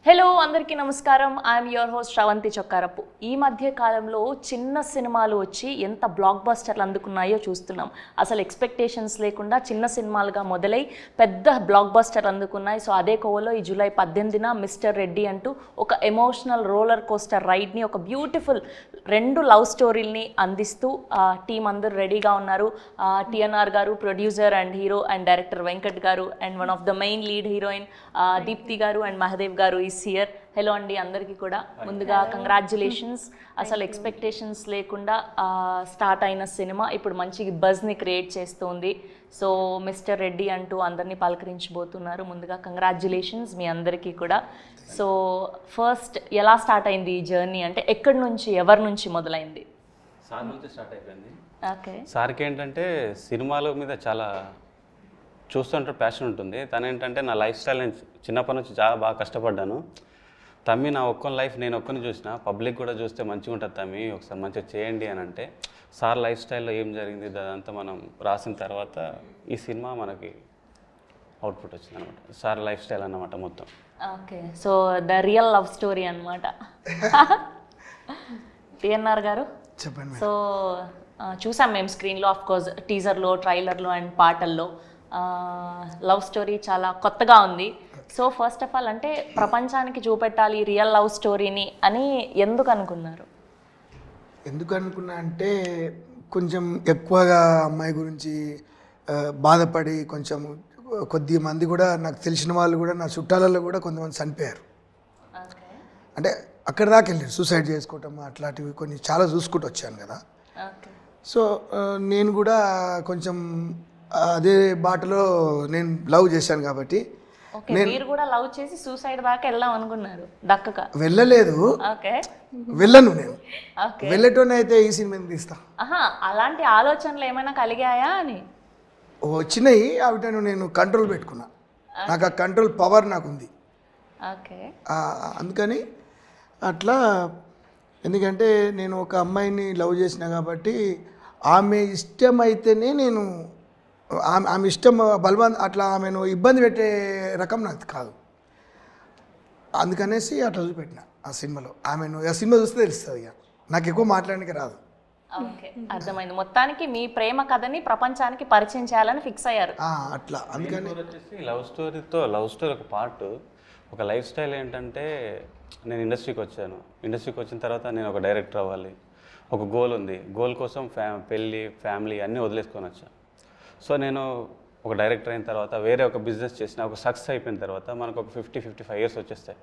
Hello అందరికీ నమస్కారం. I'm your host Sravanthi Chokkarapu. ఈ మధ్య కాలంలో చిన్న సినిమాలు వచ్చి ఎంత బ్లాక్ బస్టర్లు అందుకున్నాయో చూస్తున్నాం. అసలు ఎక్స్పెక్టేషన్స్ లేకుండా చిన్న సినిమాలుగా మొదలై పెద్ద బ్లాక్ బస్టర్ అందుకున్నాయి. సో అదే కోవలో ఈ జూలై 18న మిస్టర్ రెడ్డి అంటూ ఒక ఎమోషనల్ రోలర్ కోస్టర్ రైడ్ని, ఒక బ్యూటిఫుల్ 2 లవ్ స్టోరీల్ని అందిస్తూ టీం అందరూ రెడీగా ఉన్నారు. టిఎన్ఆర్ గారు producer and hero and director Venkat గారు and one of the main lead heroine Deepthi గారు అండ్ మహదేవ్ గారు ఈస్ హియర్. హలో అండి అందరికీ కూడా. ముందుగా కంగ్రాచ్యులేషన్స్. అసలు ఎక్స్పెక్టేషన్స్ లేకుండా స్టార్ట్ అయిన సినిమా ఇప్పుడు మంచి బజ్ని క్రియేట్ చేస్తుంది. సో మిస్టర్ రెడ్డి అంటూ అందరినీ పలకరించబోతున్నారు. ముందుగా కంగ్రాచ్యులేషన్స్ మీ అందరికీ కూడా. సో ఫస్ట్ ఎలా స్టార్ట్ అయింది ఈ జర్నీ, అంటే ఎక్కడి నుంచి ఎవరి నుంచి మొదలైంది? సార్ నుంచి స్టార్ట్ అయిపోయింది. ఓకే. సార్కి ఏంటంటే సినిమాల మీద చాలా చూస్తుంటే ప్యాషన్ ఉంటుంది. తను ఏంటంటే నా లైఫ్ స్టైల్ నేను చిన్నప్పటి నుంచి చాలా బాగా కష్టపడ్డాను. తమ్మి నా ఒక్కని లైఫ్ నేను ఒక్కని చూసిన, పబ్లిక్ కూడా చూస్తే మంచిగా ఉంటుంది తమ్మి, ఒకసారి మంచిగా చేయండి అని అంటే సార్ లైఫ్ స్టైల్లో ఏం జరిగింది అదంతా మనం రాసిన తర్వాత ఈ సినిమా మనకి అవుట్పుట్ వచ్చింది అనమాట. సార్ లైఫ్ స్టైల్ అన్నమాట మొత్తం. Okay. So the real love story అనమాట. టిఎన్ఆర్ గారు చెప్పండి. సో చూసాం మేము స్క్రీన్లో, ఆఫ్ కోర్స్ టీజర్లో, ట్రైలర్లో అండ్ పాటల్లో లవ్ స్టోరీ చాలా కొత్తగా ఉంది. సో ఫస్ట్ ఆఫ్ ఆల్ అంటే ప్రపంచానికి చూపెట్టాలి రియల్ లవ్ స్టోరీని అని ఎందుకు అనుకున్నారు? ఎందుకు అనుకున్నా అంటే కొంచెం ఎక్కువగా అమ్మాయి గురించి బాధపడి కొంచెం కొద్ది మంది కూడా నాకు తెలిసిన వాళ్ళు కూడా నా చుట్టాలలో కూడా కొంతమంది చనిపోయారు. అంటే అక్కడ దాకా వెళ్ళారు, సూసైడ్ చేసుకోవటం అట్లాంటివి కొన్ని చాలా చూసుకుంటూ వచ్చాను కదా. సో నేను కూడా కొంచెం అదే బాటలో నేను లవ్ చేశాను కాబట్టి మీరు కూడా లవ్ చేసి సూసైడ్ దాకా వెళ్దాం అనుకున్నారు, దక్కక వెళ్ళలేదు. ఓకే. వెళ్ళను నేను. వెళ్ళటోనే అయితే ఈ సినిమా తీస్తా. అలాంటి ఆలోచనలు ఏమైనా కలిగాయా అని? వచ్చినాయి, అవిటను నేను కంట్రోల్ పెట్టుకున్నా. నాకు ఆ కంట్రోల్ పవర్ నాకు ఉంది. ఓకే. అందుకని అట్లా, ఎందుకంటే నేను ఒక అమ్మాయిని లవ్ చేసిన కాబట్టి ఆమె ఇష్టమైతేనే నేను ఆమె ఇష్టం బలవంత అట్లా ఆమెను ఇబ్బంది పెట్టే రకం నాకు కాదు. అందుకనేసి అట్లా చూపెట్టిన ఆ సినిమాలో. ఆమెను ఆ సినిమా చూస్తే తెలుస్తుంది, ఇక నాకు ఎక్కువ మాట్లాడడానికి రాదు. ఓకే, అర్థమైంది. మొత్తానికి మీ ప్రేమ కథని ప్రపంచానికి పరిచయం చేయాలని ఫిక్స్ అయ్యారు అట్లా. అందుకని వచ్చేసి లవ్ స్టోరీ ఒక పార్ట్. ఒక లైఫ్ స్టైల్ ఏంటంటే నేను ఇండస్ట్రీకి వచ్చాను. ఇండస్ట్రీకి వచ్చిన తర్వాత నేను ఒక డైరెక్టర్ అవ్వాలి, ఒక గోల్ ఉంది. గోల్ కోసం పెళ్ళి, ఫ్యామిలీ అన్నీ వదిలేసుకొని వచ్చాను. సో నేను ఒక డైరెక్టర్ అయిన తర్వాత వేరే ఒక బిజినెస్ చేసిన, ఒక సక్సెస్ అయిపోయిన తర్వాత మనకు ఒక 50-55 ఇయర్స్ వచ్చేస్తాయి.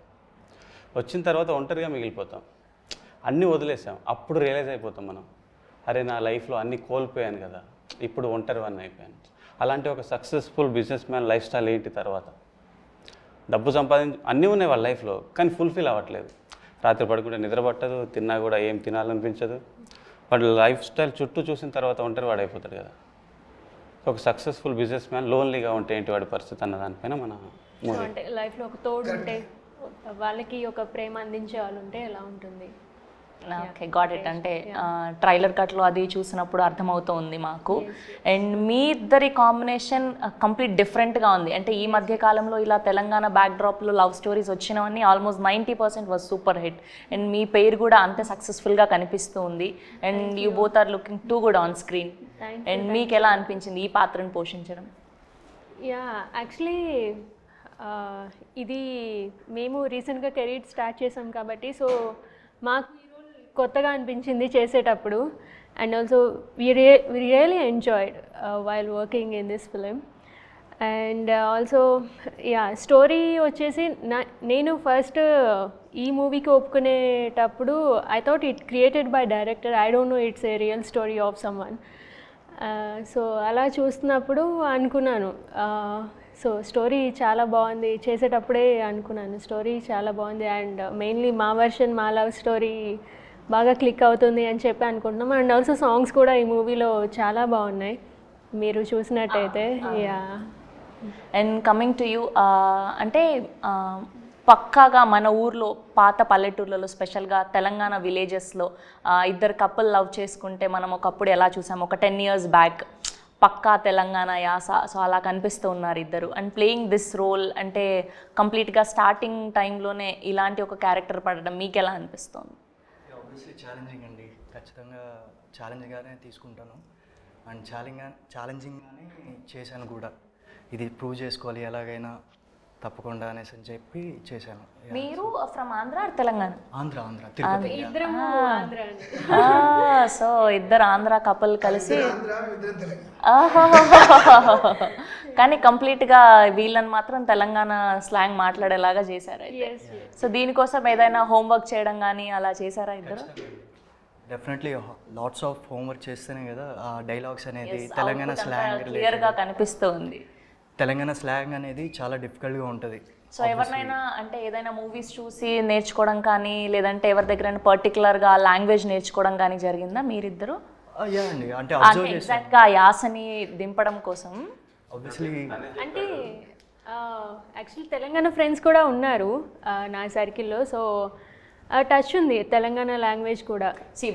వచ్చిన తర్వాత ఒంటరిగా మిగిలిపోతాం, అన్నీ వదిలేసాం. అప్పుడు రియలైజ్ అయిపోతాం మనం, అరే నా లైఫ్లో అన్నీ కోల్పోయాను కదా, ఇప్పుడు ఒంటరివన్నీ అయిపోయాను. అలాంటి ఒక successful business man life style ఏంటి? తర్వాత డబ్బు అన్నీ ఉన్నాయి వాళ్ళ లైఫ్లో, కానీ ఫుల్ఫిల్ అవ్వట్లేదు. రాత్రి పడుకుంటే నిద్ర పట్టదు, తిన్నా కూడా ఏం తినాలనిపించదు. వాడు లైఫ్ స్టైల్ చుట్టూ చూసిన తర్వాత ఒంటరి వాడు అయిపోతాడు కదా. ఒక సక్సెస్ఫుల్ బిజినెస్ మ్యాన్ లోన్లీగా ఉంటే ఏంటి వాడి పరిస్థితి అన్న దానిపైన మన మూవీ. అంటే లైఫ్లో ఒక తోడు ఉంటే, వాళ్ళకి ఒక ప్రేమ అందించే వాళ్ళు ఉంటే ఎలా ఉంటుంది? Okay, got it. అంటే ట్రైలర్ కట్లో అది చూసినప్పుడు అర్థమవుతోంది మాకు. అండ్ మీ ఇద్దరి కాంబినేషన్ కంప్లీట్ డిఫరెంట్గా ఉంది. అంటే ఈ మధ్య కాలంలో ఇలా తెలంగాణ బ్యాక్డ్రాప్లో లవ్ స్టోరీస్ వచ్చినవన్నీ almost 90% was super hit. And మీ పేరు కూడా అంతే సక్సెస్ఫుల్గా కనిపిస్తూ ఉంది. And you both are looking too good on screen. And మీకు ఎలా అనిపించింది ఈ పాత్రను పోషించడం? యా, యాక్చువల్లీ ఇది మేము రీసెంట్గా కెరీర్ స్టార్ట్ చేసాం కాబట్టి సో మాకు కొత్తగా అనిపించింది చేసేటప్పుడు. And also we really enjoyed while working in this film. And also yeah, story వచ్చేసి నేను ఫస్ట్ ఈ మూవీకి ఒప్పుకునేటప్పుడు I thought it created by director, I don't know it's a real story of someone. So అలా చూస్తున్నప్పుడు అనుకున్నాను, so story చాలా బాగుంది. చేసేటప్పుడే అనుకున్నాను స్టోరీ చాలా బాగుంది అండ్ మెయిన్లీ మా వర్షన్, మా లవ్ స్టోరీ బాగా క్లిక్ అవుతుంది అని చెప్పి అనుకుంటున్నాం. అండ్ ఆల్సో సాంగ్స్ కూడా ఈ మూవీలో చాలా బాగున్నాయి మీరు చూసినట్టయితే. Yeah. And coming to you, అంటే పక్కాగా మన ఊర్లో పాత పల్లెటూర్లలో, స్పెషల్గా తెలంగాణ విలేజెస్లో ఇద్దరు కపుల్ లవ్ చేసుకుంటే మనం ఒకప్పుడు ఎలా చూసాము, ఒక 10 years బ్యాక్ పక్కా తెలంగాణ యాస, సో అలా కనిపిస్తూ ఉన్నారు ఇద్దరు. అండ్ ప్లేయింగ్ దిస్ రోల్ అంటే కంప్లీట్గా స్టార్టింగ్ టైంలోనే ఇలాంటి ఒక క్యారెక్టర్ పడడం మీకు ఎలా అనిపిస్తుంది? ఆబ్వియస్లీ ఛాలెంజింగ్ అండి, ఖచ్చితంగా ఛాలెంజ్గానే తీసుకుంటాను. అండ్ ఛాలెంజింగ్గానే చేశాను కూడా. ఇది ప్రూవ్ చేసుకోవాలి ఎలాగైనా తప్పకుండా అనేసి అని చెప్పి చేశాను. మీరు ఫ్రమ్ ఆంధ్ర ఆర్ తెలంగాణ? ఆంధ్ర తిరుపతి. ఇద్దరము ఆంధ్ర అండి. సో ఇద్దరు ఆంధ్ర కపుల్ కలిసి కానీ కంప్లీట్గా వీళ్ళని మాత్రం తెలంగాణ స్లాంగ్ మాట్లాడేలాగా చేశారు. సో దీనికోసం ఏదైనా హోంవర్క్ చేయడం కానీ అలా చేశారా ఇద్దరు? డెఫినెట్లీ లాట్స్ ఆఫ్ హోంవర్క్ చేస్తేనే కదా ఆ డైలాగ్స్ అనేది తెలంగాణ స్లాంగ్ క్లియర్గా కనిపిస్తుంది. తెలంగాణ స్లాంగ్ అనేది చాలా డిఫికల్ట్గా ఉంటుంది. సో ఎవరినైనా అంటే ఏదైనా మూవీస్ చూసి నేర్చుకోవడం కానీ లేదంటే ఎవరి దగ్గర పర్టికులర్గా లాంగ్వేజ్ నేర్చుకోవడం కానీ జరిగిందా మీరిద్దరు? యా అండి, అంటే ఎగ్జాక్ట్గా యాసని దింపడం కోసం. ఆబ్వియస్లీ అంటే యాక్చువల్లీ తెలంగాణ ఫ్రెండ్స్ కూడా ఉన్నారు నా సర్కిల్లో. సో టచ్ ఉంది తెలంగాణ లాంగ్వేజ్ కూడా.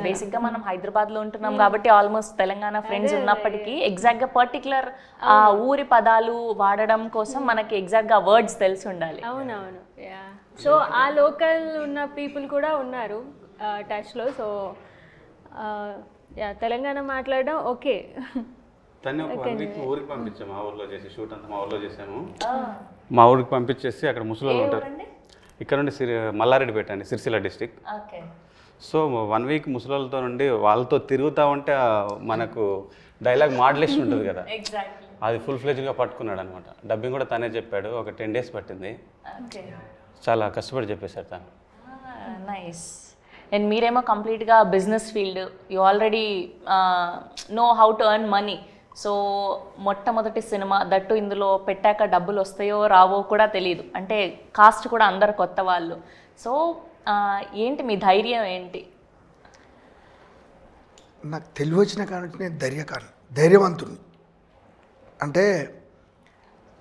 బేసిక్గా మనం హైదరాబాద్లో ఉంటున్నాం కాబట్టి ఆల్మోస్ట్ తెలంగాణ ఫ్రెండ్స్ ఉన్నప్పటికీ ఎగ్జాక్ట్గా పర్టికులర్ ఆ ఊరి పదాలు వాడడం కోసం మనకి ఎగ్జాక్ట్గా వర్డ్స్ తెలిసి ఉండాలి. అవునవును, యా. సో ఆ లోకల్ ఉన్న పీపుల్ కూడా ఉన్నారు టచ్లో. సో యా, తెలంగాణ మాట్లాడడం ఓకే. తను ఒక 1 వీక్ ఊరికి పంపించాము, మా ఊర్లో చేసి షూట్ అంతా మా ఊర్లో చేసాము. మా ఊరికి పంపించేసి అక్కడ ముసలోళ్ళు ఉంటారు, ఇక్కడ నుండి మల్లారెడ్డిపేట అండి, సిరిసిల్ల డిస్టిక్. సో 1 వీక్ ముసలోళ్ళతో నుండి వాళ్ళతో తిరుగుతూ ఉంటే మనకు డైలాగ్ మాడ్యులేషన్ ఉంటుంది కదా, అది ఫుల్ ఫ్లెజ్గా పట్టుకున్నాడు అనమాట. డబ్బింగ్ కూడా తనే చెప్పాడు, ఒక 10 days పట్టింది. చాలా కష్టపడి చెప్పేశారు తను. నైస్. అండ్ మీరేమో కంప్లీట్గా business field, you already know how to earn money. So మొట్టమొదటి సినిమా దట్టు ఇందులో పెట్టాక డబ్బులు వస్తాయో రావో కూడా తెలియదు, అంటే కాస్ట్ కూడా అందరు కొత్త వాళ్ళు. సో ఏంటి మీ ధైర్యం ఏంటి? నాకు తెలివి వచ్చిన కానుంచి నేను ధైర్యవంతుని. అంటే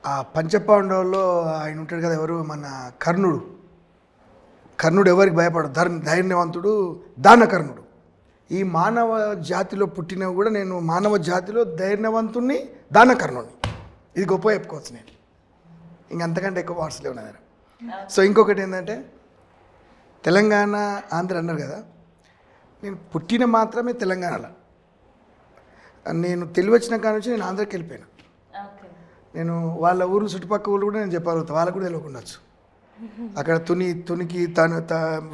ఆ పంచపాండవుల్లో ఆయన ఉంటాడు కదా, ఎవరు మన కర్ణుడు ఎవరికి భయపడు, ధైర్యవంతుడు దానకర్ణుడు. ఈ మానవ జాతిలో పుట్టినవి కూడా నేను మానవ జాతిలో ధైర్యవంతుణ్ణి, దానకర్ణుడిని. ఇది గొప్ప చెప్పుకోవచ్చు నేను, ఇంకంతకంటే ఎక్కువ వాట్స్ లేవు నా దగ్గర. సో ఇంకొకటి ఏంటంటే తెలంగాణ ఆంధ్ర అన్నారు కదా, నేను పుట్టిన మాత్రమే తెలంగాణలో. నేను తెలివి వచ్చిన కాడ నుంచి నేను ఆంధ్రాకి వెళ్ళిపోయాను. నేను వాళ్ళ ఊరు చుట్టుపక్కల ఊళ్ళు కూడా నేను చెప్పగలుగుతాను, వాళ్ళకు కూడా తెలియకుండొచ్చు. అక్కడ తునికి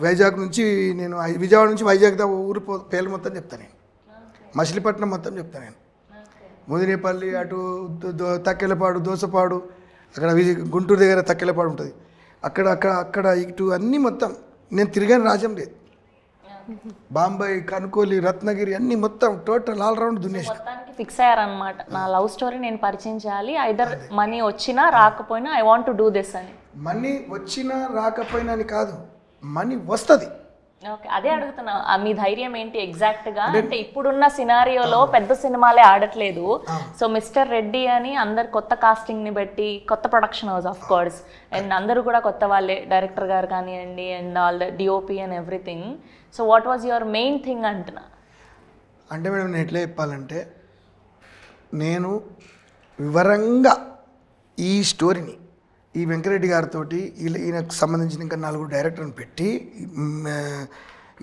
వైజాగ్ నుంచి నేను విజయవాడ నుంచి వైజాగ్ దా ఊరు పేర్లు మొత్తం చెప్తాను నేను, మచిలీపట్నం మొత్తం చెప్తాను నేను, ముదినేపల్లి అటు తక్కెలపాడు, దోసపాడు, అక్కడ గుంటూరు దగ్గర తక్కెలపాడు ఉంటుంది, అక్కడ ఇటు అన్నీ మొత్తం నేను తిరిగాను. రాజ్యం లేదు, బాంబాయి, కనుకోలి, రత్నగిరి అన్నీ మొత్తం టోటల్ ఆల్రౌండ్ దున్నేసి ఫిక్స్ అయ్యారనమాట. నా లవ్ స్టోరీ నేను పరిచయం చేయాలి, ఐదర్ మనీ వచ్చినా రాకపోయినా I want to do this అని. మనీ వచ్చినా రాకపోయినా అని కాదు, మనీ వస్తుంది. ఓకే, అదే అడుగుతున్నా, మీ ధైర్యం ఏంటి ఎగ్జాక్ట్గా? అంటే ఇప్పుడున్న సినారియోలో పెద్ద సినిమాలే ఆడట్లేదు. సో మిస్టర్ రెడ్డి అని అందరు కొత్త కాస్టింగ్ని బట్టి, కొత్త production house of course, and అందరూ కూడా కొత్త వాళ్ళే, డైరెక్టర్ గారు కానివ్వండి and all the DOP and everything. So what was your main thing అంటున్నా? అంటే మేడం నేను ఎట్లా చెప్పాలంటే, నేను వివరంగా ఈ స్టోరీని ఈ వెంకరెడ్డి గారితో ఈయనకు సంబంధించిన ఇంకా 4 డైరెక్టర్ని పెట్టి,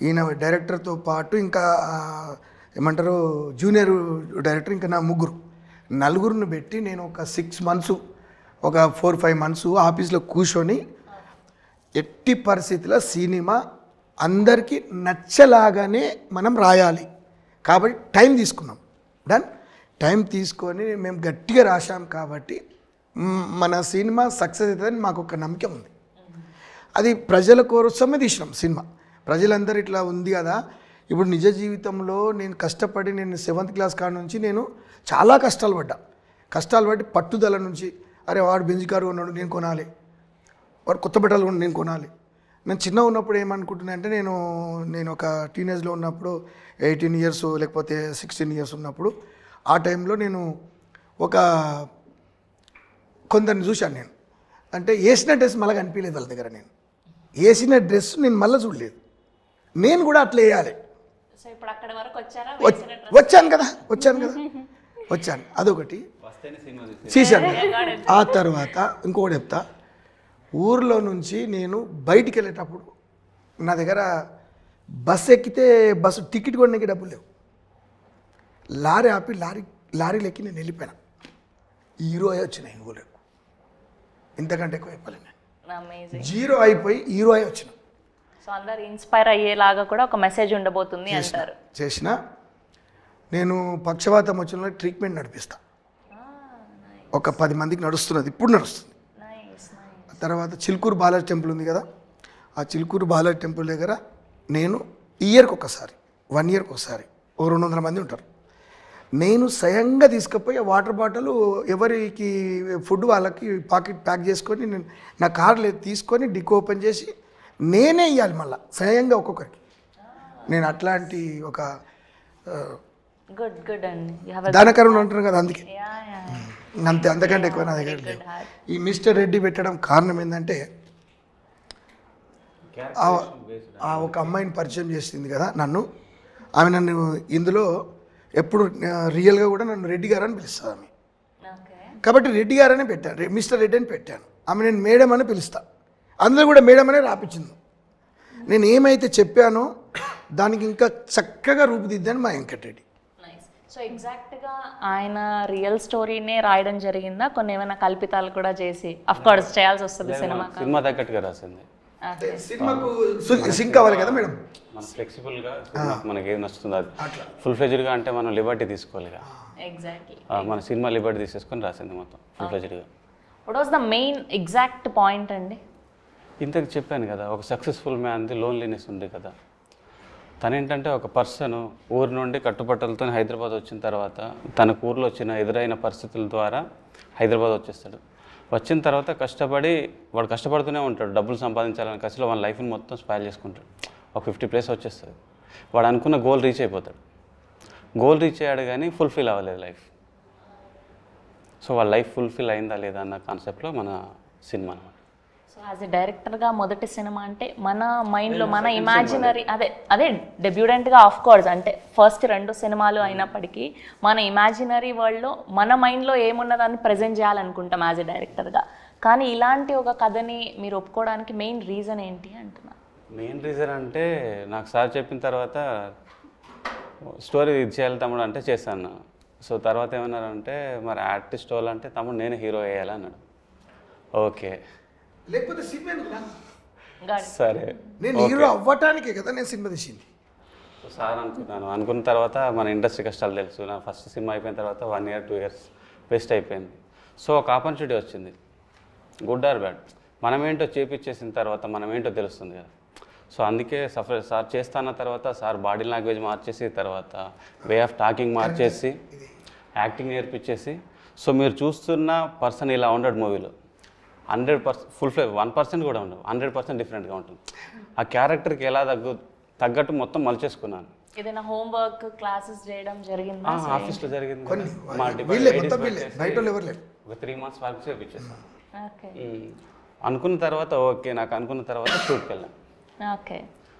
ఈయన డైరెక్టర్తో పాటు ఇంకా ఏమంటారు జూనియర్ డైరెక్టర్ ఇంకా నా 4 పెట్టి నేను ఒక 6 months, ఒక 4-5 months ఆఫీస్లో కూర్చొని ఎట్టి పరిస్థితుల్లో సినిమా అందరికీ నచ్చలాగానే మనం రాయాలి కాబట్టి టైం తీసుకున్నాం. టైం తీసుకొని మేము గట్టిగా రాశాం కాబట్టి మన సినిమా సక్సెస్ అవుతుందని మాకు ఒక నమ్మకం ఉంది. అది ప్రజల కోసమే తీసినాం సినిమా. ప్రజలందరూ ఇట్లా ఉంది కదా, ఇప్పుడు నిజ జీవితంలో నేను కష్టపడి, నేను 7th class కాడ నుంచి నేను చాలా కష్టాలు పడి పట్టుదల నుంచి, అరే వాడు బెంజ్ కారు కొన్నాడు నేను కొనాలి, వాడు కొత్త బట్టలు కొన్నాడు నేను కొనాలి. నేను చిన్న ఉన్నప్పుడు ఏమనుకుంటున్నా అంటే, నేను ఒక టీనేజ్లో ఉన్నప్పుడు 18 years లేకపోతే 16 years ఉన్నప్పుడు, ఆ టైంలో నేను ఒక కొందరిని చూశాను. నేను అంటే వేసిన డ్రెస్ మళ్ళీ కనిపించలేదు వాళ్ళ దగ్గర, నేను వేసిన డ్రెస్ నేను మళ్ళీ చూడలేదు, నేను కూడా అట్లా వేయాలి. సో ఇప్పుడు అక్కడ వరకు వచ్చారా? వచ్చాను కదా. వచ్చాను, అదొకటి వస్తేనే సినిమా చేశాను. ఆ తర్వాత ఇంకొకటి చెప్తా, ఊర్లో నుంచి నేను బయటికి వెళ్ళేటప్పుడు నా దగ్గర బస్సు ఎక్కితే బస్సు టికెట్ కొనడానికి డబ్బులు లేవు. లారీ ఆపి లారీలు ఎక్కి నేను వెళ్ళిపోయాను. హీరో అయి వచ్చినాయి ఊళ్ళో, ఇంతకంటే ఎక్కువ అయిపోలేదు. అమేజింగ్. జీరో అయిపోయి హీరో అయి వచ్చిన. సో అందరు ఇన్స్పైర్ అయ్యేలాగా కూడా ఒక మెసేజ్ ఉండబోతుంది అంటారు. చేసిన నేను పక్షవాతం వచ్చిన ట్రీట్మెంట్ నడిపిస్తా. ఒక 10 మందికి నడుస్తున్నది, ఇప్పుడు నడుస్తుంది. తర్వాత చిలుకూరు బాలాజీ టెంపుల్ ఉంది కదా, ఆ చిలుకూరు బాలాజీ టెంపుల్ దగ్గర నేను ఇయర్కి ఒకసారి 1 ఇయర్కి ఒకసారి 200 మంది ఉంటారు. నేను స్వయంగా తీసుకుపోయి వాటర్ బాటిల్ ఎవరికి ఫుడ్ వాళ్ళకి పాకెట్ ప్యాక్ చేసుకొని నేను నా కార్లో తీసుకొని డిక్ ఓపెన్ చేసి నేనే ఇవ్వాలి మళ్ళీ స్వయంగా ఒక్కొక్కరికి. నేను అట్లాంటి ఒక గుడ్ అండి. దానకరుణం అంటారు కదా, అందుకే యా అంతే, అంతకంటే ఎక్కువ నా దగ్గర లేవు. ఈ మిస్టర్ రెడ్డి పెట్టడం కారణం ఏంటంటే ఒక అమ్మాయిని పరిచయం చేసింది కదా నన్ను, ఆమె నన్ను ఇందులో ఎప్పుడు రియల్గా కూడా నన్ను రెడ్డి గారు అని పిలుస్తుంది ఆమె. కాబట్టి రెడ్డి గారనే పెట్టాను, మిస్టర్ రెడ్డి అని పెట్టాను. ఆమె నేను మేడం అని పిలుస్తా, అందులో కూడా మేడం అనే రాపించింది. నేను ఏమైతే చెప్పానో దానికి ఇంకా చక్కగా రూపుదిద్దాను మా వెంకటరెడ్డి. సో ఎగ్జాక్ట్గా ఆయన రియల్ స్టోరీనే రాయడం జరిగిందా, కొన్ని ఏమైనా కల్పితాలు కూడా చేసి అఫ్ కోర్స్ చేయాల్సి వస్తుంది సినిమా తగ్గట్టుగా రాసింది. సినిమాకు సింక్ అవ్వాలి కదా మేడం, మన ఫ్లెక్సిబుల్గా మనకి ఏది నచ్చుతుంది అది ఫుల్ ఫ్లెజ్డ్గా అంటే మనం లిబర్టీ తీసుకోవాలి. ఎగ్జాక్ట్లీ మన సినిమా లిబర్టీ తీసేసుకొని రాసింది మొత్తం ఫుల్ ఫ్లెజ్డ్గా. What was the main exact point అండి? ఇంతకు చెప్పాను కదా, ఒక సక్సెస్ఫుల్ మ్యాన్ది లోన్లీనెస్ ఉంది కదా. తనేంటంటే ఒక పర్సన్ ఊరి నుండి కట్టుబట్టలతో హైదరాబాద్ వచ్చిన తర్వాత తనకు ఊర్లో వచ్చిన ఎదురైన పరిస్థితుల ద్వారా హైదరాబాద్ వచ్చేస్తాడు. వచ్చిన తర్వాత వాడు కష్టపడుతూనే ఉంటాడు, డబ్బులు సంపాదించాలని కసిలో వాళ్ళ లైఫ్ని మొత్తం స్పాయిల్ చేసుకుంటాడు. ఒక 50 ప్లేస్ వచ్చేస్తుంది, వాడు అనుకున్న గోల్ రీచ్ అయిపోతాడు. గోల్ రీచ్ అయ్యాడు కానీ ఫుల్ఫిల్ అవ్వలేదు లైఫ్. సో వాళ్ళ లైఫ్ ఫుల్ఫిల్ అయిందా లేదా అన్న కాన్సెప్ట్లో మన సినిమా అనమాట. సో యాజ్ ఎ డైరెక్టర్గా మొదటి సినిమా అంటే మన మైండ్లో మన ఇమాజినరీ అదే డెబ్యూటెంట్గా ఆఫ్ కోర్స్ అంటే ఫస్ట్ 2 సినిమాలు అయినప్పటికీ మన ఇమాజినరీ వరల్డ్లో మన మైండ్లో ఏమున్నదాన్ని ప్రజెంట్ చేయాలనుకుంటాం యాజ్ ఎ డైరెక్టర్గా. కానీ ఇలాంటి ఒక కథని మీరు ఒప్పుకోవడానికి మెయిన్ రీజన్ ఏంటి అంటున్నా? మెయిన్ రీజన్ అంటే నాకు సార్ చెప్పిన తర్వాత స్టోరీ ఇది చేయాలి తమ్ముడు అంటే చేశాను. సో తర్వాత ఏమన్నారంటే మరి ఆర్టిస్ట్ వాళ్ళు అంటే తమ్ముడు నేను హీరో వేయాలి అన్నాడు. ఓకే లేకపోతే సినిమా సరే నేను హీరో అవ్వటానికే కదా నేను సినిమా తీసింది. సార్ అనుకున్న తర్వాత మన ఇండస్ట్రీ కష్టాలు తెలుసు. నా ఫస్ట్ సినిమా అయిపోయిన తర్వాత 1 ఇయర్ 2 ఇయర్స్ వేస్ట్ అయిపోయింది. సో ఒక ఆపర్చునిటీ వచ్చింది, గుడ్ ఆర్ బ్యాడ్. మనమేంటో చేపించేసిన తర్వాత మనమేంటో తెలుస్తుంది కదా. సో అందుకే సార్ చేస్తాన్న తర్వాత సార్ బాడీ లాంగ్వేజ్ మార్చేసి తర్వాత వే ఆఫ్ టాకింగ్ మార్చేసి యాక్టింగ్ నేర్పించేసి సో మీరు చూస్తున్న పర్సన్ ఇలా ఉండడు మూవీలో 100% ఫుల్ ఫ్లెజ్ 1% కూడా ఉండవు, 100% డిఫరెంట్గా ఉంటుంది. ఆ క్యారెక్టర్కి ఎలా తగ్గట్టు మొత్తం మలిచేసుకున్నాను. ఏదైనా హోంవర్క్ క్లాసెస్ చేయడం జరిగిందా? ఆఫీస్లో జరిగింది, ఒక 3 months వర్క్ చేయించేసాను. అనుకున్న తర్వాత ఓకే నాకు అనుకున్న తర్వాత షూట్కి వెళ్ళాను. ఓకే.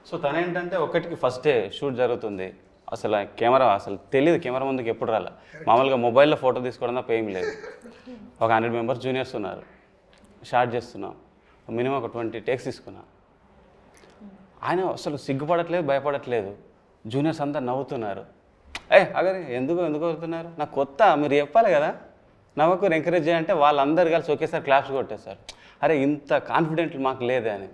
సో తనేంటంటే ఒకటికి ఫస్ట్ డే షూట్ జరుగుతుంది, అసలు కెమెరా అసలు తెలియదు, కెమెరా ముందుకు ఎప్పుడు రాలే. మామూలుగా మొబైల్లో ఫోటో తీసుకోవడం తప్ప ఏం లేదు. ఒక 100 మెంబర్స్ జూనియర్స్ ఉన్నారు, షార్ట్ చేస్తున్నాం, మినిమం ఒక 20 టేక్స్ తీసుకున్నా. ఆయన అసలు సిగ్గుపడట్లేదు, భయపడట్లేదు. జూనియర్స్ అంతా నవ్వుతున్నారు. అగరే ఎందుకు అవుతున్నారు, నాకు కొత్త మీరు చెప్పాలి కదా, నవ్వకు ఎంకరేజ్ చేయాలంటే వాళ్ళందరూ కలిసి ఒకేసారి క్లాప్స్ కొట్టేశారు. అరే ఇంత కాన్ఫిడెంట్ మాకు లేదే అని.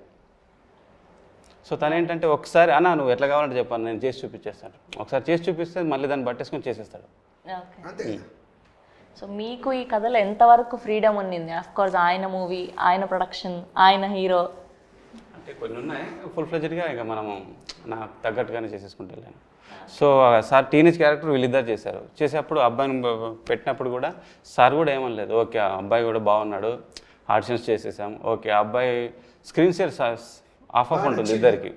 సో తనేంటంటే ఒకసారి అన్నా నువ్వు ఎట్లా కావాలంటే చెప్పాను, నేను చేసి చూపించేస్తాను. ఒకసారి చేసి చూపిస్తే మళ్ళీ దాన్ని పట్టేసుకొని చేసేస్తాడు. సో మీకు ఈ కథలో ఎంతవరకు ఫ్రీడమ్ ఉండింది? కోర్స్ ఆయన మూవీ, ఆయన ప్రొడక్షన్, ఆయన హీరో అంటే కొన్ని ఉన్నాయి, ఫుల్ ఫ్లెజ్డ్గా ఇక మనము నాకు తగ్గట్టుగానే చేసేసుకుంటూ వెళ్ళాను. సో సార్ టీనేజ్ క్యారెక్టర్ వీళ్ళిద్దరు చేశారు. చేసేటప్పుడు అబ్బాయిని పెట్టినప్పుడు కూడా సార్ కూడా ఏమనలేదు, ఓకే అబ్బాయి కూడా బాగున్నాడు, ఆడిషన్స్ చేసేసాం, ఓకే అబ్బాయి స్క్రీన్ షేర్ ఆఫ్ ఉంటుంది ఇద్దరికి.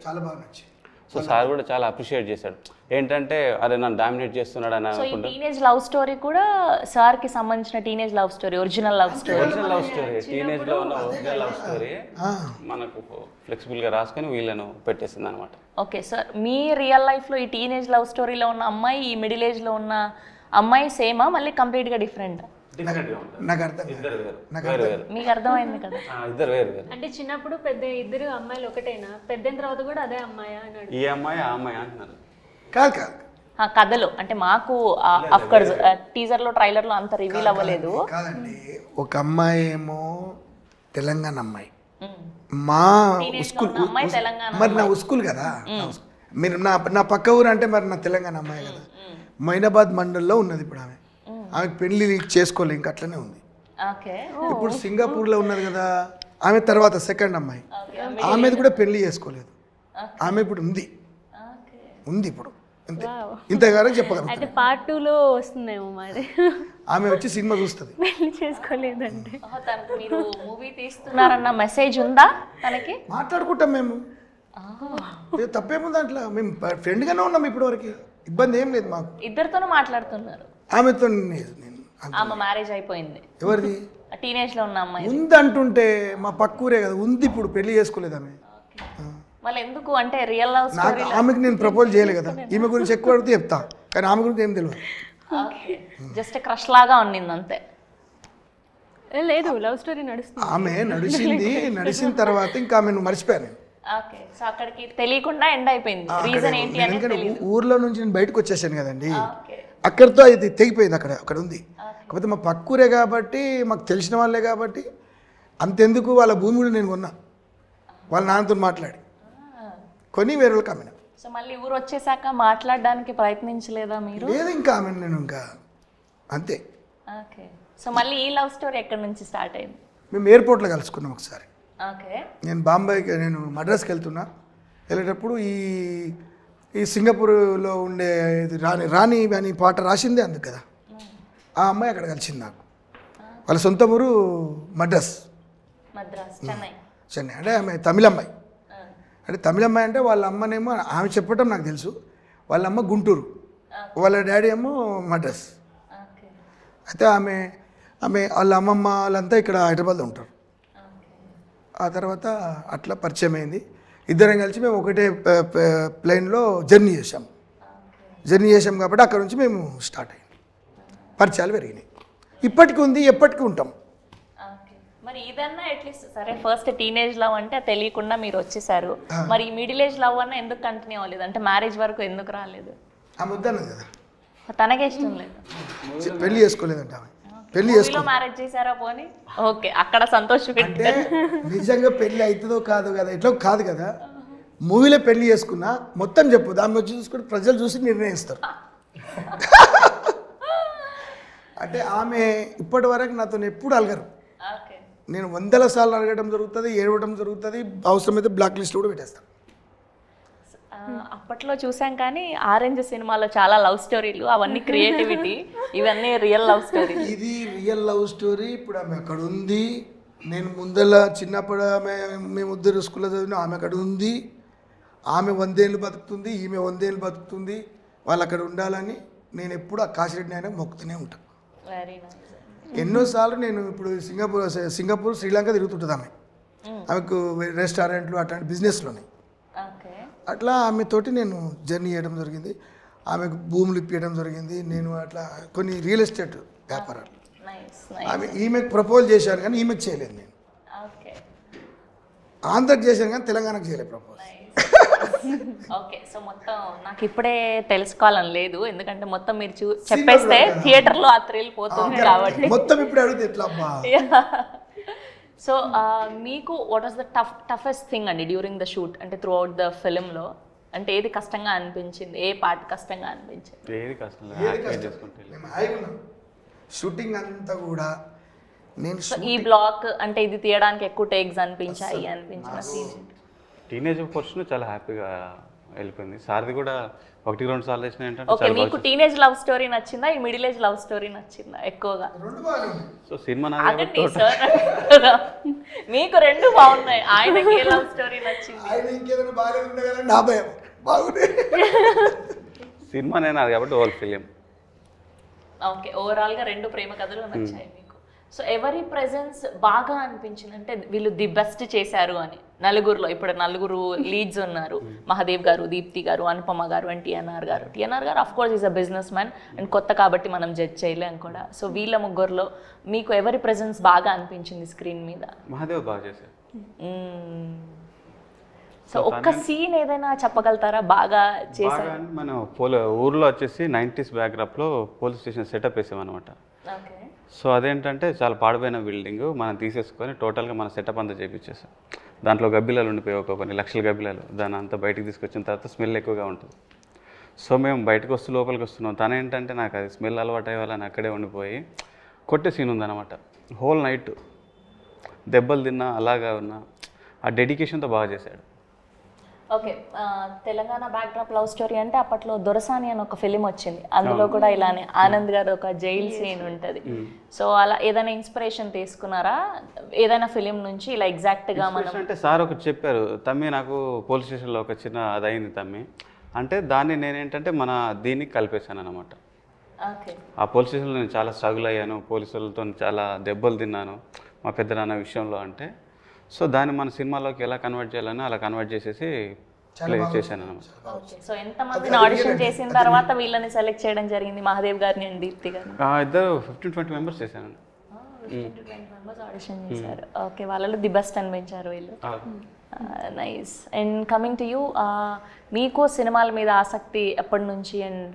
సో సార్ కూడా చాలా అప్రిషియేట్ చేశాడు. ఏంటంటే అరే నన్ను డామినేట్ చేస్తున్నాడు అని అనుకుంటా. టీనేజ్ లవ్ స్టోరీ కూడా సార్కి సంబంధించిన teenage love story, original love story, టీనేజ్లో ఉన్న ఒరిజినల్ లవ్ స్టోరీ మనకు ఫ్లెక్సిబుల్గా రాసుకొని వీళ్ళను పెట్టేసింది అనమాట. ఓకే సార్, మీ రియల్ లైఫ్లో ఈ టీనేజ్ లవ్ స్టోరీలో ఉన్న అమ్మాయి ఈ మిడిల్ ఏజ్లో ఉన్న అమ్మాయి సేమా మళ్ళీ కంప్లీట్గా డిఫరెంట్? డిఫరెంట్గా ఉంటుంది. నాకు అర్థం ఇద్దరు వేరు. నాకు వేరు వేరు. మీకు అర్థమైంది కదా? ఇద్దరు వేరు వేరు. అంటే చిన్నప్పుడు పెద్ద ఇద్దరు అమ్మాయిలు ఒకటేనా, పెద్దయిన తర్వాత కూడా అదే అమ్మాయా అని అడుగు. ఈ అమ్మాయి ఆ అమ్మాయి అంటున్నారు. కాదు కాదు ఆ కథలో అంటే మాకు అఫ్కోర్స్ టీజర్లో ట్రైలర్లో అంత రివీల్ అవ్వలేదు. కాదండి, ఒక అమ్మాయి ఏమో తెలంగాణ అమ్మాయి, ఉమ్. మా Teenage లో ఉస్కూల్ ఉన్న అమ్మాయి తెలంగాణ మరి నా ఉస్కూల్ కదా, మీరు నా పక్క ఊరు అంటే మరి నా తెలంగాణ అమ్మాయి కదా. మైనాబాద్ మండల్లో ఉన్నది ఇప్పుడు ఆమె. ఆమె పెళ్లి చేసుకోలే, ఇంకా అట్లనే ఉంది. ఓకే. ఇప్పుడు సింగపూర్లో ఉన్నది కదా ఆమె. తర్వాత సెకండ్ అమ్మాయి, ఆమెది కూడా పెళ్లి చేసుకోలేదు. ఆమె ఇప్పుడు ఉంది ఇప్పుడు అంతే. ఇంతగానే చెప్పగలను. అయితే పార్ట్ 2లో వస్తుందేమో మరి. ఆమె వచ్చి సినిమా చూస్తుంది. పెళ్లి చేసుకోలేదంటే తనకు మీరు మూవీ తీస్తున్నారన్న మెసేజ్ ఉందా తనకి? మాట్లాడుకుంటాం మేము, తప్పేముంది దాంట్లో. మేము ఫ్రెండ్గానే ఉన్నాం ఇప్పటి వరకు, ఇబ్బంది ఏం లేదు మాకు. ఇద్దరితోనూ మాట్లాడుతున్నారు. ఆమెతో నేను ఆమె మ్యారేజ్ అయిపోయింది. ఎవరిది టీనేజ్ లో ఉన్న అమ్మాయి ఉంది అంటుంటే మా పక్కూరే కదా ఉంది. ఇప్పుడు పెళ్లి చేసుకోలేదు ఆమె. మళ్ళీ ఎందుకు అంటే రియల్ లవ్ నాకు స్టోరీ ఆమెకి నేను ప్రపోజ్ చేయలేదు కదా. ఈమె గురించి ఎక్కువ అడిగితే చెప్తా, కానీ ఆమె గురించి ఏం తెలియదు. జస్ట్ క్రష్ లాగా ఉండింది అంతే. లేదు, లవ్ స్టోరీ నడుస్తుంది. ఆమె నడిచిన తర్వాత ఇంకా ఆమెను మర్చిపోయాను. ఓకే. సో అక్కడికి తెలియకుండా ఎండ్ అయిపోయింది. రీజన్ ఏంటి అనేది ఎందుకంటే తెలియదు. ఊర్లో నుంచి నేను బయటకు వచ్చేసాను కదండి, ఓకే. అక్కడితో అది తెగిపోయింది. అక్కడ ఉంది. కాకపోతే మా పక్కూరే కాబట్టి, మాకు తెలిసిన వాళ్ళే కాబట్టి, అంతెందుకు వాళ్ళ భూమి కూడా నేను కొన్నా, వాళ్ళ నాన్నతో మాట్లాడి కొని వేరే వాళ్ళకి అమ్మిన. సో మళ్ళీ ఊరు వచ్చేసాక మాట్లాడడానికి ప్రయత్నించలేదా మీరు? లేదు, ఇంకా ఆమె నేను ఇంకా అంతే. ఓకే. సో మళ్ళీ ఈ లవ్ స్టోరీ ఎక్కడి నుంచి స్టార్ట్ అయింది? మేము ఎయిర్పోర్ట్లో కలుసుకున్నాం ఒకసారి. ఓకే. నేను మద్రాస్కి వెళ్ళేటప్పుడు ఈ సింగపూర్లో ఉండే రాణి అని పాట రాసిందే అందుకు కదా, ఆ అమ్మాయి అక్కడ కలిసింది నాకు. వాళ్ళ సొంత ఊరు మద్రాస్, చెన్నై. అంటే ఆమె తమిళమ్మాయి. అంటే తమిళమ్మాయి అంటే వాళ్ళ అమ్మనేమో ఆమె చెప్పటం నాకు తెలుసు, వాళ్ళ అమ్మ గుంటూరు, వాళ్ళ డాడీ ఏమో మద్రాస్. అయితే ఆమె వాళ్ళ అమ్మమ్మ వాళ్ళంతా ఇక్కడ హైదరాబాద్లో ఉంటారు. ఆ తర్వాత అట్లా పరిచయం అయింది. ఇద్దరం కలిసి మేము ఒకటే ప్లేన్లో జర్నీ చేసాం కాబట్టి అక్కడ నుంచి మేము స్టార్ట్ అయ్యాం. పరిచయాలు పెరిగినాయి. ఇప్పటికీ ఉంది, ఎప్పటికీ ఉంటాం. మరి ఇదన్నా అట్లీస్ట్ సరే, ఫస్ట్ టీనేజ్ లవ్ అంటే తెలియకుండా మీరు వచ్చేసారు. మరి మిడిల్ ఏజ్ లవ్ అన్నా ఎందుకు కంటిన్యూ అవ్వలేదు? అంటే మ్యారేజ్ వరకు ఎందుకు రాలేదు? ఆమె వద్దన్నది కదా, తనకే ఇష్టం లేదు, పెళ్లి చేసుకోలేదంట ఆమె. పెళ్లి మ్యారేజ్ చేశారా పోనీ? ఓకే, అక్కడ సంతోషం. అంటే నిజంగా పెళ్లి అవుతుందో కాదు కదా, ఎట్లా కాదు కదా. మూవీలో పెళ్లి చేసుకున్నా మొత్తం చెప్పు, దాన్ని వచ్చి చూసుకుంటే ప్రజలు చూసి నిర్ణయిస్తారు. అంటే ఆమె ఇప్పటి వరకు నాతో ఎప్పుడు అలగరు. నేను 100 సార్లు అడగడం జరుగుతుంది, ఏడవడం జరుగుతుంది, అవసరమైతే బ్లాక్ లిస్ట్ కూడా పెట్టేస్తాను. అప్పట్లో చూసాం కానీ ఆరెంజ్ సినిమాలో చాలా లవ్ స్టోరీలు, అవన్నీ క్రియేటివిటీ, ఇవన్నీ రియల్ లవ్ స్టోరీ. ఇది రియల్ లవ్ స్టోరీ. ఇప్పుడు ఆమె అక్కడ ఉంది, నేను ముందల చిన్నప్పుడు మేము ఇద్దరు స్కూల్లో చదివిన ఆమె అక్కడ ఉంది. ఆమె 100 ఏళ్ళు బతుకుతుంది, ఈమె 100 ఏళ్ళు బతుకుతుంది. వాళ్ళు అక్కడ ఉండాలని నేను ఎప్పుడు ఆ కాశీరెడ్డి ఆయన మొక్కుతూనే ఉంటాను. Very nice. ఎన్నోసార్లు నేను ఇప్పుడు సింగపూర్ శ్రీలంక తిరుగుతుంటుంది ఆమె. ఆమెకు రెస్టారెంట్లు అట్లాంటి బిజినెస్లోనే. అట్లా ఆమెతోటి నేను జర్నీ చేయడం జరిగింది. ఆమెకు భూములు ఇప్పించడం జరిగింది. నేను అట్లా కొన్ని రియల్ ఎస్టేట్ వ్యాపారాలు. ఈమెకు ప్రపోజ్ చేశాను కానీ ఈమెకు చేయలేదు. నేను ఆంధ్రకి చేశాను కానీ తెలంగాణకు చేయలేదు ప్రపోజ్. ఓకే. సో మొత్తం నాకు ఇప్పుడే తెలుసుకోవాలని లేదు, ఎందుకంటే మొత్తం మీరు చెప్పేస్తే థియేటర్లో ఆ థ్రిల్ పోతుంది కాబట్టి మొత్తం ఇప్పుడు అడిగితే ఎట్లా అబ్బా. సో మీకు what was the toughest thing అండి డ్యూరింగ్ ద షూట్? అంటే త్రూ అవుట్ ద ఫిల్మ్లో అంటే ఏది కష్టంగా అనిపించింది? ఏ పార్ట్ కష్టంగా అనిపించింది? షూటింగ్ అంతా కూడా నేను ఈ బ్లాక్ అంటే ఇది తీయడానికి ఎక్కువ టేక్స్ అనిపించాయి అనిపించిన సీన్? టీనేజ్ పోర్షన్ చాలా హ్యాపీగా వెళ్ళిపోయింది. సార్ది కూడా 1-2 సార్లు వేసిన ఏంటంటే. ఓకే, మీకు టీనేజ్ లవ్ స్టోరీ నచ్చిందా, ఈ మిడిల్ ఏజ్ లవ్ స్టోరీ నచ్చిందా ఎక్కువగా? సో సినిమా మీకు రెండు బాగున్నాయి, ఆయనకి ఏ లవ్ స్టోరీ నచ్చింది? సినిమా నేను అది కాబట్టి ఓవర్ ఫిలిం. ఓకే, ఓవరాల్ గా రెండు ప్రేమ కథలు నచ్చాయి మీకు. సో ఎవరి ప్రెజెన్స్ బాగా అనిపించింది అంటే వీళ్ళు ది బెస్ట్ చేశారు అని నలుగురులో? ఇప్పుడు నలుగురు లీడ్స్ ఉన్నారు, మహాదేవ్ గారు, దీప్తి గారు, అనుపమ గారు అండ్ టీఎన్ఆర్ గారు of course is a business man and కొత్త కాబట్టి మనం జడ్జ్ చేయలేం కూడా. సో వీళ్ళ ముగ్గురులో మీకు ఎవరి ప్రెజెన్స్ బాగా అనిపించింది స్క్రీన్ మీద? మహాదేవ్ బాగా చేశారు. సో ఒక్క సీన్ ఏదైనా చెప్పగలుగుతారా బాగా చేశారు? మనం ఊర్లో వచ్చేసి 90s బ్యాక్డ్రాప్లో పోలీస్ స్టేషన్ సెటప్ వేసామన్నమాట. ఓకే. సో అదేంటంటే చాలా పాడిపోయిన బిల్డింగ్ మనం తీసేసుకొని టోటల్గా మన సెటప్ అంతా చేయించేసాం. దాంట్లో గబ్బిలాలు ఉండిపోయి ఒక కొన్ని లక్షల గబ్బిలాలు, దాని అంతా బయటికి తీసుకొచ్చిన తర్వాత స్మెల్ ఎక్కువగా ఉంటుంది. సో మేము బయటకు వస్తూ లోపలికి వస్తున్నాం. తను ఏంటంటే నాకు అది స్మెల్ అలవాటు అయ్యేవాళ్ళని అక్కడే ఉండిపోయి కొట్టే సీన్ ఉందన్నమాట. హోల్ నైట్ దెబ్బలు తిన్నా అలాగా ఉన్నా ఆ డెడికేషన్తో బాగా చేశాడు. Okay. Telangana backdrop love story అంటే అప్పట్లో దొరసాని అని ఒక ఫిలిం వచ్చింది, అందులో కూడా ఇలానే ఆనంద్ గారు ఒక జైల్ సీన్ ఉంటుంది. సో అలా ఏదైనా ఇన్స్పిరేషన్ తీసుకున్నారా ఏదైనా ఫిలిం నుంచి ఇలా ఎగ్జాక్ట్గా? మనం అంటే సార్ ఒకటి చెప్పారు, తమ్మి నాకు పోలీస్ స్టేషన్లో ఒక చిన్న అదైంది తమ్మి అంటే దాన్ని నేనేంటంటే మన దీనికి కలిపేశాను అనమాట. ఓకే. ఆ పోలీస్ స్టేషన్లో నేను చాలా స్ట్రగుల్ అయ్యాను, పోలీసులతో చాలా దెబ్బలు తిన్నాను మా పెద్దనాన్న విషయంలో అంటే. సో దాన్ని మన సినిమాలోకి ఎలా కన్వర్ట్ చేయాలని అలా కన్వర్ట్ చేసేసి ప్లే చేశాను అనమాట. ఓకే. సో ఎంతమందిని ఆడిషన్ చేసిన తర్వాత వీళ్ళని సెలెక్ట్ చేయడం జరిగింది, మహాదేవ్ గారిని అండ్ దీప్తి గారిని? ఇద్దరు 15-20 మెంబర్స్ చేశాను. 20 మెంబర్స్ ఆడిషన్ చేశారు. ఓకే. వాళ్ళలో ది బెస్ట్ అనిపించారు వీళ్ళు. Nice. And coming to you, మీకు సినిమాల మీద ఆసక్తి ఎప్పటి నుంచి? అండ్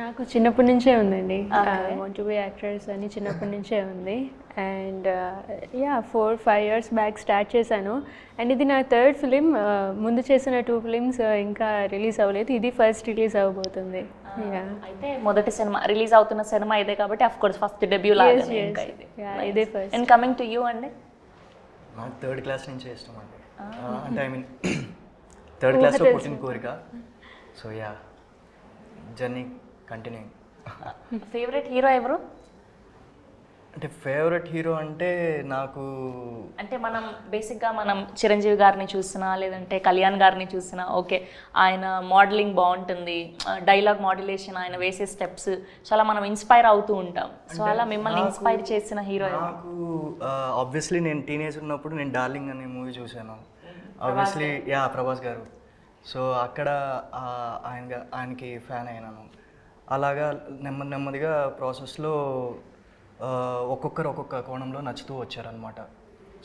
నాకు చిన్నప్పటి నుంచే ఉందండి, వాంట్ టు బి యాక్ట్రెస్ అని చిన్నప్పటి నుంచే ఉంది. అండ్ 4-5 years బ్యాక్ స్టార్ట్ చేశాను. అండ్ ఇది నా థర్డ్ ఫిలిం. ముందు చేసిన 2 films ఇంకా రిలీజ్ అవ్వలేదు, ఇది ఫస్ట్ రిలీజ్ అవ్వబోతుంది. అయితే మొదటి సినిమా రిలీజ్ అవుతున్న సినిమా ఇదే కాబట్టి ఆఫ్ కోర్స్ ఫస్ట్ డెబ్యూ లాగా ఇదే first. And coming to you అండి, నాకు 3rd class నుంచే ఇష్టం అండి. అంటే ఐ మీన్ 3rd classలో పుట్టిన కోరిక. So journey continue. Favourite hero ఎవరు? అంటే ఫేవరెట్ హీరో అంటే నాకు అంటే మనం బేసిక్గా మనం చిరంజీవి గారిని చూసినా లేదంటే కళ్యాణ్ గారిని చూసినా ఓకే ఆయన మోడలింగ్ బాగుంటుంది, డైలాగ్ మాడ్యులేషన్, ఆయన వేసే స్టెప్స్ చాలా మనం ఇన్స్పైర్ అవుతూ ఉంటాం. సో అలా మిమ్మల్ని ఇన్స్పైర్ చేసిన హీరో నాకు ఆబ్వియస్లీ నేను టీనేజ్ ఉన్నప్పుడు నేను డార్లింగ్ అనే మూవీ చూశాను. ఆబ్వియస్లీ ప్రభాస్ గారు. సో అక్కడ ఆయనకి ఫ్యాన్ అయినాను. అలాగా నెమ్మదిగా ప్రాసెస్లో ఒక్కొక్కరు ఒక్కొక్క కోణంలో నచ్చుతూ వచ్చారనమాట.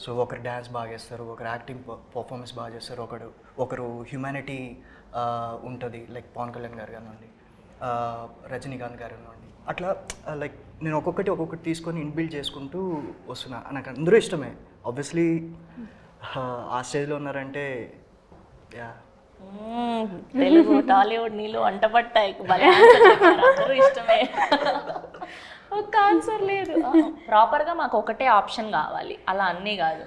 సో ఒకరు డ్యాన్స్ బాగా చేస్తారు, ఒకరు యాక్టింగ్ పర్ఫార్మెన్స్ బాగా చేస్తారు, ఒకరు హ్యూమానిటీ ఉంటుంది లైక్ పవన్ కళ్యాణ్ గారు కానివ్వండి, రజనీకాంత్ గారు కానివ్వండి. అట్లా లైక్ నేను ఒక్కొక్కటి తీసుకొని ఇన్బిల్డ్ చేసుకుంటూ వస్తున్నా. నాకు అందరూ ఇష్టమే ఆబ్వియస్లీ. ఆ స్టేజ్లో ఉన్నారంటే తెలుగు టాలీవుడ్ నీళ్ళు వంట పట్టాయి, అందరూ ఇష్టమే. ఒక ఆన్సర్ లేదు. ప్రాపర్గా మాకు ఒకటే ఆప్షన్ కావాలి, అలా అన్నీ కాదు.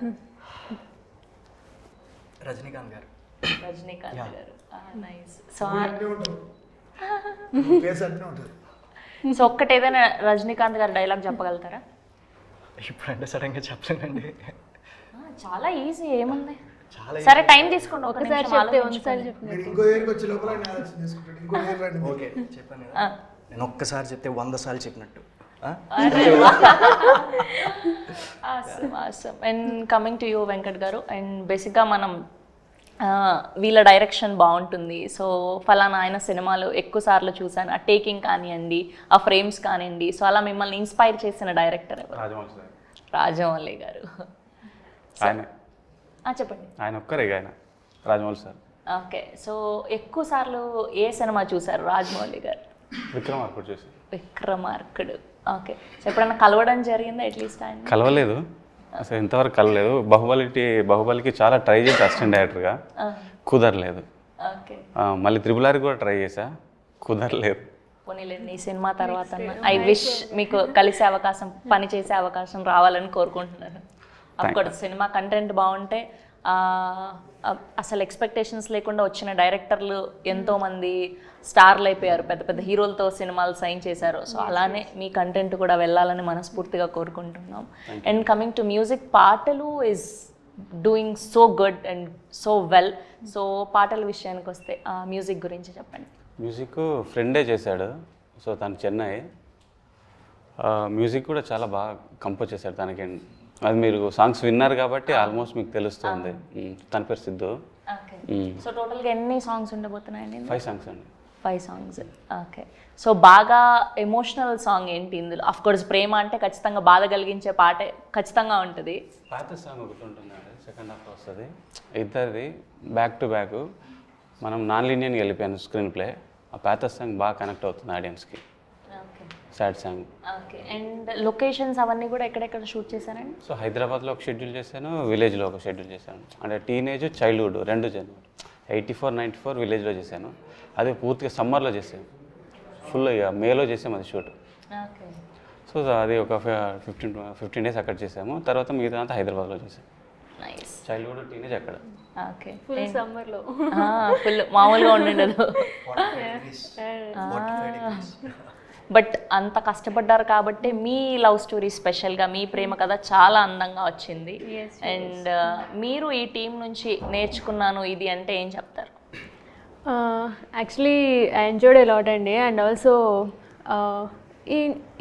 రజనీకాంత్ గారు. నైస్. సో ఒక్కటి ఏదైనా రజనీకాంత్ గారు డైలాగ్ చెప్పగలుగుతారా? ఇప్పుడంటే సడన్గా చెప్పలేనండి. చాలా ఈజీ, ఏముంది. సరే టైం తీసుకోండి, ఒకసారి చెప్తే ఒకసారి ఓకే చెప్పాను కదా, నేను ఒక్కసారి చెప్తే 100 సార్లు చెప్పినట్టు. And coming to you Venkat గారు, అండ్ బేసిక్గా మనం వీళ్ళ డైరెక్షన్ బాగుంటుంది, సో ఫలానా ఆయన సినిమాలు ఎక్కువ సార్లు చూసాను, ఆ టేకింగ్ కానివ్వండి, ఆ ఫ్రేమ్స్ కానివ్వండి, సో అలా మిమ్మల్ని ఇన్స్పైర్ చేసిన డైరెక్టర్ రాజమౌళి గారు. చెప్పండి. ఆయన ఒక్కరే ఆయన రాజమౌళి సార్. ఓకే. సో ఎక్కువ సార్లు ఏ సినిమా చూసారు రాజమౌళి గారు? విక్రమార్కుడు చూసారు. విక్రమార్కుడు. ఓకే. సో ఎప్పుడన్నా కలవడం జరిగిందా? అట్లీస్ట్ ఆయన కలవలేదు, అసలు ఇంతవరకు కలవలేదు. బాహుబలికి చాలా ట్రై చేసి అసిస్టెంట్ డైరెక్టర్గా కుదరలేదు. ఓకే. మళ్ళీ త్రిబుల్ R కూడా ట్రై చేసా, కుదరలేదు. పోనీలేండి, ఈ సినిమా తర్వాత ఐ విష్ మీకు కలిసే అవకాశం, పని చేసే అవకాశం రావాలని కోరుకుంటున్నాను. అఫ్కోర్స్ సినిమా కంటెంట్ బాగుంటే అసలు ఎక్స్పెక్టేషన్స్ లేకుండా వచ్చిన డైరెక్టర్లు ఎంతోమంది స్టార్లు అయిపోయారు, పెద్ద పెద్ద హీరోలతో సినిమాలు సైన్ చేశారు. సో అలానే మీ కంటెంట్ కూడా వెళ్ళాలని మనస్ఫూర్తిగా కోరుకుంటున్నాం. అండ్ కమింగ్ టు మ్యూజిక్, పాటలు is doing so good and so well. So పాటల విషయానికి వస్తే మ్యూజిక్ గురించి చెప్పండి. మ్యూజిక్ ఫ్రెండే చేశాడు, సో తను చెన్నై. మ్యూజిక్ కూడా చాలా బాగా కంపోజ్ చేశారు దానికి. అది మీరు సాంగ్స్ విన్నారు కాబట్టి ఆల్మోస్ట్ మీకు తెలుస్తుంది. తన పేరు సిద్ధు. ఓకే. సో టోటల్గా ఎన్ని సాంగ్స్ ఉండబోతున్నాయండి? 5 సాంగ్స్ అండి. 5 సాంగ్స్. ఓకే. సో బాగా ఎమోషనల్ సాంగ్ ఏంటి ఇందులో? అఫ్ కోర్స్ ప్రేమ అంటే ఖచ్చితంగా బాధ కలిగించే పాటే ఖచ్చితంగా ఉంటుంది. పాత సాంగ్ ఒకటి ఉంటుందండి, సెకండ్ హాఫ్ వస్తుంది. ఇద్దరిది బ్యాక్ టు బ్యాక్. మనం నాన్ లీనియర్గా వెళ్ళిపోయాను స్క్రీన్ ప్లే. ఆ పాత సాంగ్ బాగా కనెక్ట్ అవుతుంది ఆడియన్స్కి. Okay. Sad song. Okay. And locations అవన్నీ కూడా ఎక్కడెక్కడ షూట్ చేశారండి? సో హైదరాబాద్లో ఒక షెడ్యూల్ చేశాను, విలేజ్లో ఒక షెడ్యూల్ చేశాను. అంటే టీనేజ్ చైల్డ్హుడ్ రెండు జనవరి 84, 94 విలేజ్లో చేశాను. అది పూర్తిగా సమ్మర్లో చేసాను, ఫుల్ ఇక మేలో చేసాము అది షూట్. ఓకే. సో అది ఒక 15 డేస్ అక్కడ చేసాము. తర్వాత మిగతా అంతా హైదరాబాద్లో చేసాము. నైస్. చైల్డ్హుడ్ టీనేజ్ అక్కడ. ఓకే. ఫుల్ సమ్మర్లో ఫుల్ మామూలుగా ఉండదు. బట్ అంత కష్టపడ్డారు కాబట్టి మీ లవ్ స్టోరీ స్పెషల్గా, మీ ప్రేమ కథ చాలా అందంగా వచ్చింది. అండ్ మీరు ఈ టీం నుంచి నేర్చుకున్నాను ఇది అంటే ఏం చెప్తారు? Actually I enjoyed a lot అండి. And also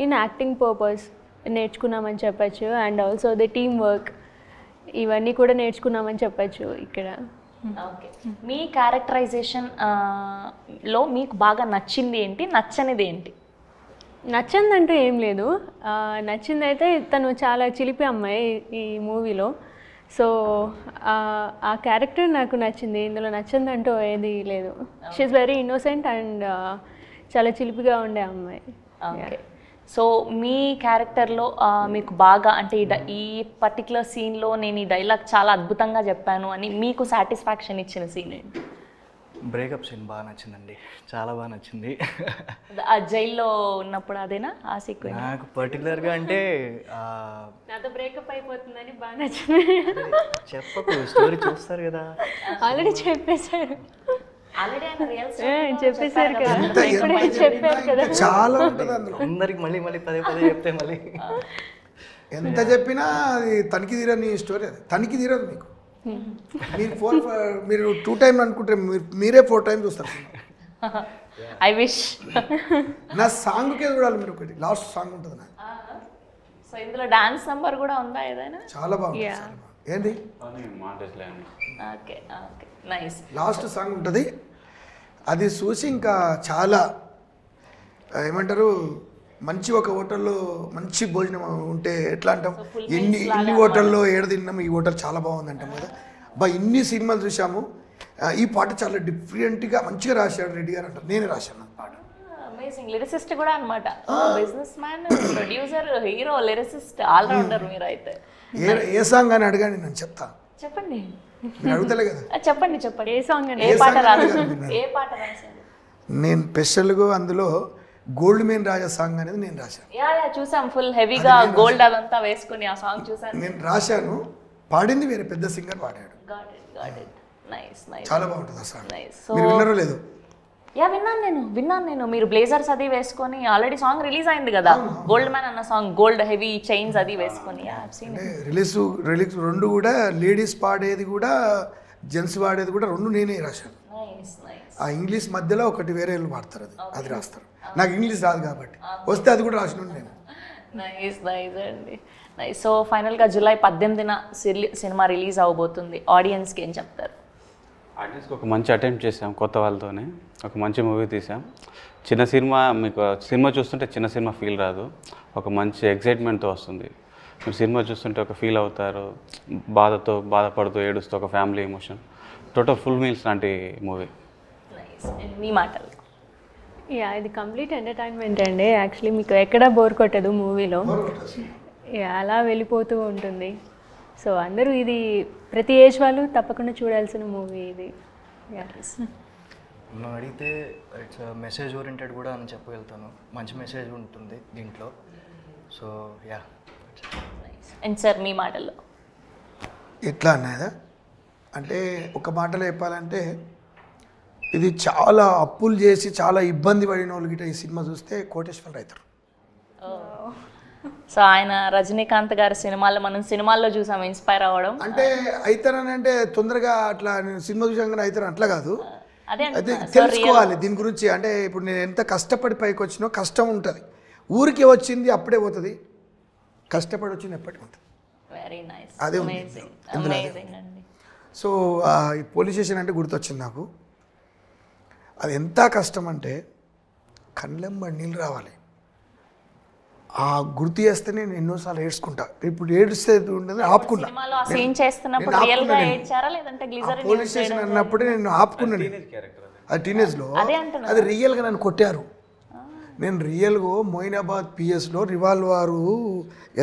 in acting purpose నేర్చుకున్నామని చెప్పచ్చు. And also the team work, ఇవన్నీ కూడా నేర్చుకున్నామని చెప్పచ్చు ఇక్కడ. ఓకే. మీ క్యారెక్టరైజేషన్ లో మీకు బాగా నచ్చింది ఏంటి, నచ్చనిది ఏంటి? నచ్చిందంటూ ఏం లేదు. నచ్చిందైతే తను చాలా చిలిపి అమ్మాయి ఈ మూవీలో. సో ఆ క్యారెక్టర్ నాకు నచ్చింది. ఇందులో నచ్చిందంటూ ఏది లేదు. షీఈస్ వెరీ ఇన్నోసెంట్ అండ్ చాలా చిలిపిగా ఉండే అమ్మాయి. ఓకే. సో మీ క్యారెక్టర్లో మీకు బాగా అంటే ఈ పర్టికులర్ సీన్లో నేను ఈ డైలాగ్ చాలా అద్భుతంగా చెప్పాను అని మీకు సాటిస్ఫాక్షన్ ఇచ్చిన సీన్ ఏంటి? బ్రేకప్ సీన్ బాగా నచ్చిందండి, చాలా బాగా నచ్చింది. ఆ జైల్లో ఉన్నప్పుడు అదేనా ఆ సీక్వెన్స్? నాకు పర్టికులర్గా అంటే నాతో బ్రేకప్ అయిపోతుందని బాగా నచ్చింది. చెప్పకు, స్టోరీ చూస్తారు కదా. ఆల్రెడీ చెప్పేశారు, ఆల్రెడీ చెప్పేశారు కదా, ఇప్పుడే చెప్పారు కదా. చాలా ఉంటుంది అందులో. అందరికి మళ్ళీ మళ్ళీ పదే పదే చెప్తే మళ్ళీ ఎంత చెప్పినా అది తనిఖీ తీరని స్టోరీ. అది తనిఖీ తీరదు మీకు. మీరు 2 టైమ్స్ అనుకుంటే మీరే 4 టైమ్స్ చూస్తారు. I wish. నా సాంగ్కే చూడాలి మీరు. ఒకటి లాస్ట్ సాంగ్ ఉంటుంది నాకు. సో ఇందులో డాన్స్ నంబర్ కూడా ఉందా ఏదైనా? చాలా బాగుంది. చాలా బాగుంది. ఏంది okay. Okay. Nice. Last song ఉంటుంది, అది చూసి ఇంకా చాలా ఏమంటారు, మంచి ఒక హోటల్లో మంచి భోజనం ఉంటే ఎట్లా అంటాం, ఎన్ని హోటల్లో ఏడ తిన్నాం, ఈ హోటల్ చాలా బాగుంది అంటాం కదా. ఇన్ని సినిమాలు చూసాము, ఈ పాట చాలా డిఫరెంట్గా మంచిగా రాశాడు రెడ్డి గారు అంటారు. నేనే రాశాను ఆ పాట. అమేజింగ్. లిరిసిస్ట్ కూడా అనమాట. Businessman, producer, hero, lyricist, all rounder మీరు అయితే. ఏ సాంగ్ అని అడగాని నేను చెప్తా. చెప్పండి. మీరు అడుగుతలే కదా. చెప్పండి. చెప్పండి. ఏ సాంగ్ అని? ఏ పాట రాశారు? ఏ పాట రాశారు? నేను స్పెషల్గా అందులో గోల్డ్ మెయిన్ రాజా సాంగ్ అనేది నేను రాశాను. యా చూసాం, ఫుల్ హెవీగా గోల్డ్ అదంతా వేసుకుని ఆ సాంగ్ చూసాను. నేను రాశాను, పాడింది వేరే పెద్ద సింగర్ పాడాడు. నైస్. నైస్. చాలా బాగుంటుంది ఆ సాంగ్. నైస్. మీరు విన్నారో లేదు? యా విన్నాను నేను. మీరు బ్లేజర్స్ అది వేసుకొని ఆల్రెడీ సాంగ్ రిలీజ్ అయింది కదా, గోల్డ్ మ్యాన్ అన్న సాంగ్, గోల్డ్ హెవీ చైన్స్ అది వేసుకొని. అంటే రిలీజ్ రెండు కూడా లేడీస్ పాడేది కూడా జెంట్స్ పాడేది కూడా రెండు నేనే రాశాను. నైస్. నైస్. ఆ ఇంగ్లీష్ మధ్యలో ఒకటి వేరే వాళ్ళు పాడతారు, అది రాస్తారు. నాకు ఇంగ్లీష్ రాదు కాబట్టి వస్తే అది కూడా రాసిన నేను. నైస్. నైస్ అండి. నైస్. సో ఫైనల్గా జూలై 18న సినిమా రిలీజ్ అవబోతుంది. ఆడియన్స్కి ఏం చెప్తారు? ఆడియన్స్కి ఒక మంచి అటెంప్ట్ చేసాం, కొత్త వాళ్ళతోనే ఒక మంచి మూవీ తీసాం. చిన్న సినిమా, మీకు సినిమా చూస్తుంటే చిన్న సినిమా ఫీల్ రాదు, ఒక మంచి ఎగ్జైట్మెంట్తో వస్తుంది. మీరు సినిమా చూస్తుంటే ఒక ఫీల్ అవుతారు, బాధపడుతూ ఏడుస్తూ ఒక family emotion, total full meals లాంటి మూవీ. నైస్. మీ మాటలు? యా, ఇది కంప్లీట్ ఎంటర్టైన్మెంట్ అండి. యాక్చువల్లీ మీకు ఎక్కడ బోర్ కొట్టదు మూవీలో. అలా వెళ్ళిపోతూ ఉంటుంది. సో అందరూ ఇది ప్రతి ఏజ్ వాళ్ళు తప్పకుండా చూడాల్సిన మూవీ ఇది. నన్ను అడిగితే ఇట్స్ మెసేజ్ ఓరియంటెడ్ కూడా అని చెప్పగలుగుతాను. మంచి మెసేజ్ ఉంటుంది దీంట్లో. So yeah. అండ్ సార్ మీ మాటల్లో? ఎట్లా అన్నదా అంటే ఒక మాటలో చెప్పాలంటే, ఇది చాలా అప్పులు చేసి చాలా ఇబ్బంది పడిన వాళ్ళు గిట్ట ఈ సినిమా చూస్తే కోటేశ్వరరావు అవుతారు. సో ఆయన రజనీకాంత్ గారి సినిమాల్లో మనం సినిమాల్లో చూసాం ఇన్స్పైర్ అవ్వడం. అంటే అవుతారని అంటే తొందరగా అట్లా సినిమా చూసాగానే అవుతారు అట్లా కాదు. అదే అయితే తెలుసుకోవాలి దీని గురించి. అంటే ఇప్పుడు నేను ఎంత కష్టపడి పైకి వచ్చినో కష్టం ఉంటుంది, ఊరికే వచ్చింది అప్పుడే పోతుంది, కష్టపడి వచ్చింది ఎప్పటికీ ఉంటుంది. వెరీ నైస్, అదే ఉంది. అమేజింగ్ ఇందులో అదే అమేజింగ్ అండి. సో ఈ పోలీస్ స్టేషన్ అంటే గుర్తొచ్చింది నాకు. అది ఎంత కష్టం అంటే కళ్ళెంబడి నీళ్ళు రావాలి. ఆ గుర్తు చేస్తే నేను ఎన్నోసార్లు ఏడ్చుకుంటా. ఇప్పుడు ఏడుస్తే ఉండదు ఆపుకుంటా. సినిమాలో ఆ సీన్ చేస్తున్నప్పుడు నేను రియల్ గా ఆపుకున్నా ఏడ్చారా లేదంటే గ్లిజరిన్ పోలీస్ స్టేషన్ అన్నప్పుడే నేను ఆపుకున్నాను. క్యారెక్టర్ అది. అది టీనేజ్లో అదే అంటున్నా. అది రియల్గా నన్ను కొట్టారు. నేను రియల్గా మొయినాబాద్ పిఎస్లో రివాల్వారు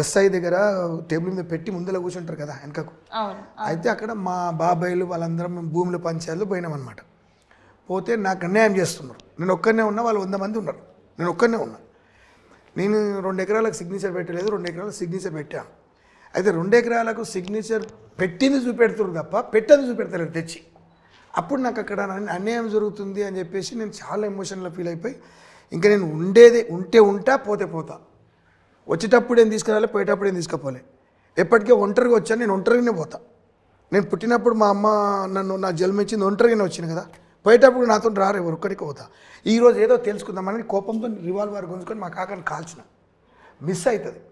ఎస్ఐ దగ్గర టేబుల్ మీద పెట్టి ముందర కూర్చుంటారు కదా వెనకకు. అవును. అయితే అక్కడ మా బాబాయిలు వాళ్ళందరం మేము భూముల పంచాయతీలో పోయినామన్నమాట. పోతే నాకు అన్యాయం చేస్తున్నారు. నేను ఒక్కనే ఉన్నా, వాళ్ళు 100 మంది ఉన్నారు, నేను ఒక్కనే ఉన్నా. నేను 2 ఎకరాలకు సిగ్నేచర్ పెట్టలేదు, 2 ఎకరాలకు సిగ్నేచర్ పెట్టాను. అయితే 2 ఎకరాలకు సిగ్నేచర్ పెట్టింది చూపెడుతున్నారు తప్ప పెట్టింది చూపెడతలేదు తెచ్చి. అప్పుడు నాకు అక్కడ అన్యాయం జరుగుతుంది అని చెప్పేసి నేను చాలా ఎమోషనల్గా ఫీల్ అయిపోయి ఇంకా నేను ఉంటే ఉంటా, పోతే పోతా. వచ్చేటప్పుడు ఏం తీసుకురాలి, పోయేటప్పుడు ఏం తీసుకుపోలే. ఎప్పటికీ ఒంటరిగా వచ్చాను, నేను ఒంటరిగానే పోతా. నేను పుట్టినప్పుడు మా అమ్మ నా జన్మించింది ఒంటరిగానే వచ్చింది కదా, పోయేటప్పుడు నాతో రారు ఎవరు, ఒక్కడికి పోతా. ఈరోజు ఏదో తెలుసుకుందామని కోపంతో రివాల్వర్ గుంజుకొని మా కాకని కాల్చిన. మిస్ అవుతుంది,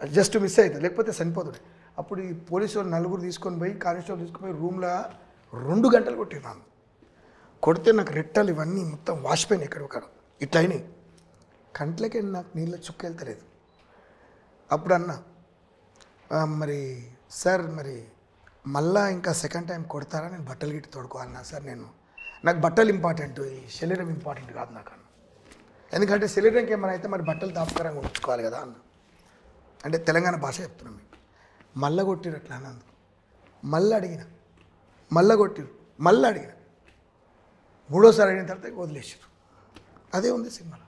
జస్ట్ మిస్ అవుతుంది, లేకపోతే చనిపోతుంది. అప్పుడు ఈ పోలీసు వాళ్ళు 4 తీసుకొని పోయి కానిస్టేబుల్ తీసుకొని పోయి రూమ్లో 2 గంటలు కొట్టినాను. కొడితే నాకు రెట్టాలు ఇవన్నీ మొత్తం వాసిపోయినాయి. ఇక్కడ ఇట్లా అయినాయి. కంట్లకి నాకు నీళ్ళ చుక్క వెళ్తలేదు. అప్పుడు అన్నా, మరి సార్ మరి మళ్ళా ఇంకా సెకండ్ టైం కొడతారా, నేను బట్టలు గిట్టి తోడుకోవాలన్నా సార్, నాకు బట్టలు ఇంపార్టెంట్, ఈ శరీరం ఇంపార్టెంట్ కాదు నాకు అన్న. ఎందుకంటే శరీరంకి ఏమైనా అయితే మరి బట్టలు తాపకరంగా ఉంచుకోవాలి కదా అన్న. అంటే తెలంగాణ భాష చెప్తున్నాం మీకు. మళ్ళా కొట్టిరు అట్లా అన్నందుకు మళ్ళీ అడిగిన, మళ్ళీ కొట్టిరు, మళ్ళీ అడిగిన, 3వ సారి అడిగిన తర్వాత వదిలేసారు. అదే ఉంది సినిమాలో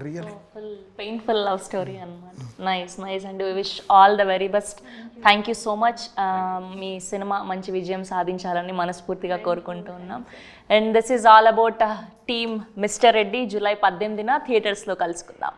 రియల్. పెయిన్ఫుల్ లవ్ స్టోరీ అన్నమాట. Nice and wish all the very best. Thank you so much. మీ సినిమా మంచి విజయం సాధించాలని మనస్ఫూర్తిగా కోరుకుంటూ ఉన్నాం. And this is all about team mister Reddy. July 18న థియేటర్స్లో కలుసుకుందాం.